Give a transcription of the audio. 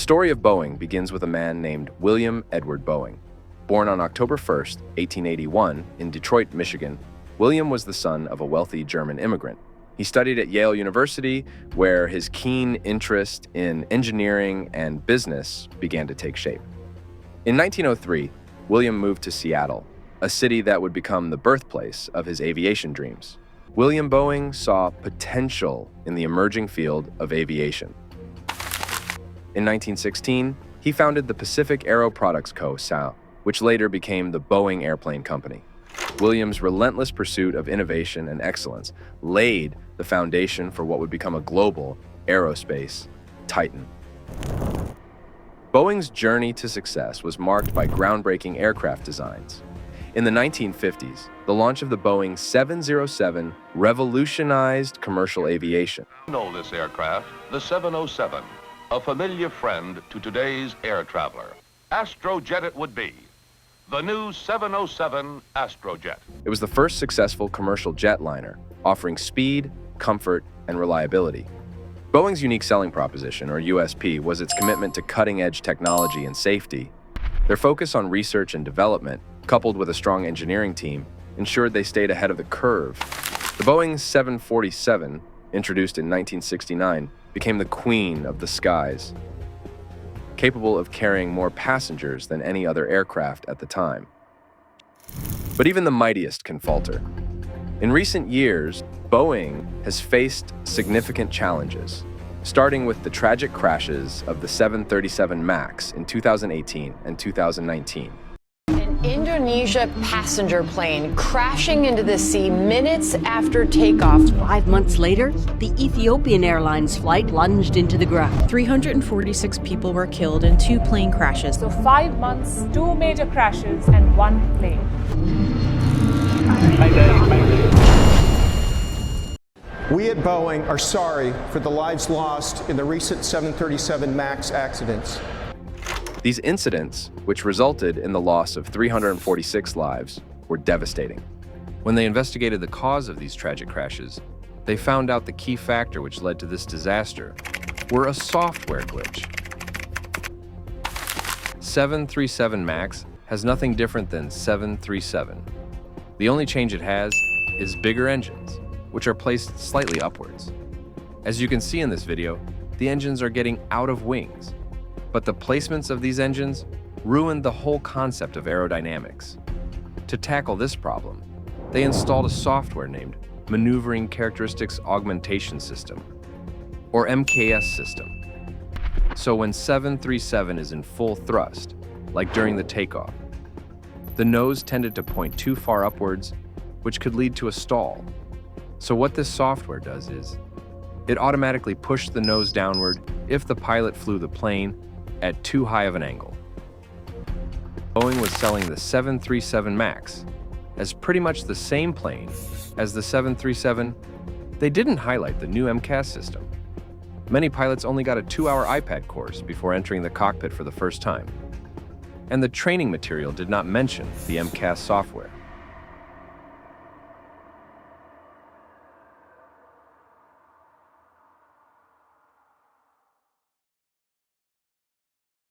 story of Boeing begins with a man named William Edward Boeing. Born on October 1st, 1881, in Detroit, Michigan, William was the son of a wealthy German immigrant. He studied at Yale University, where his keen interest in engineering and business began to take shape. In 1903, William moved to Seattle, a city that would become the birthplace of his aviation dreams. William Boeing saw potential in the emerging field of aviation. In 1916, he founded the Pacific Aero Products Co., which later became the Boeing Airplane Company. William's relentless pursuit of innovation and excellence laid the foundation for what would become a global aerospace titan. Boeing's journey to success was marked by groundbreaking aircraft designs. In the 1950s, the launch of the Boeing 707 revolutionized commercial aviation. Know this aircraft, the 707, a familiar friend to today's air traveler. Astrojet it would be. The new 707 Astrojet. It was the first successful commercial jetliner, offering speed, comfort, and reliability. Boeing's unique selling proposition, or USP, was its commitment to cutting-edge technology and safety. Their focus on research and development, coupled with a strong engineering team, ensured they stayed ahead of the curve. The Boeing 747, introduced in 1969, became the queen of the skies, capable of carrying more passengers than any other aircraft at the time. But even the mightiest can falter. In recent years, Boeing has faced significant challenges, starting with the tragic crashes of the 737 MAX in 2018 and 2019. An Indonesia passenger plane crashing into the sea minutes after takeoff. 5 months later, the Ethiopian Airlines flight plunged into the ground. 346 people were killed in 2 plane crashes. So 5 months, 2 major crashes and 1 plane. We at Boeing are sorry for the lives lost in the recent 737 MAX accidents. These incidents, which resulted in the loss of 346 lives, were devastating. When they investigated the cause of these tragic crashes, they found out the key factor which led to this disaster were a software glitch. 737 MAX has nothing different than 737. The only change it has is bigger engines, which are placed slightly upwards. As you can see in this video, the engines are getting out of wings. But the placements of these engines ruined the whole concept of aerodynamics. To tackle this problem, they installed a software named Maneuvering Characteristics Augmentation System, or MKS system. So when 737 is in full thrust, like during the takeoff, the nose tended to point too far upwards, which could lead to a stall. So what this software does is, it automatically pushed the nose downward if the pilot flew the plane at too high of an angle. Boeing was selling the 737 MAX as pretty much the same plane as the 737. They didn't highlight the new MCAS system. Many pilots only got a 2-hour iPad course before entering the cockpit for the first time. And the training material did not mention the MCAS software.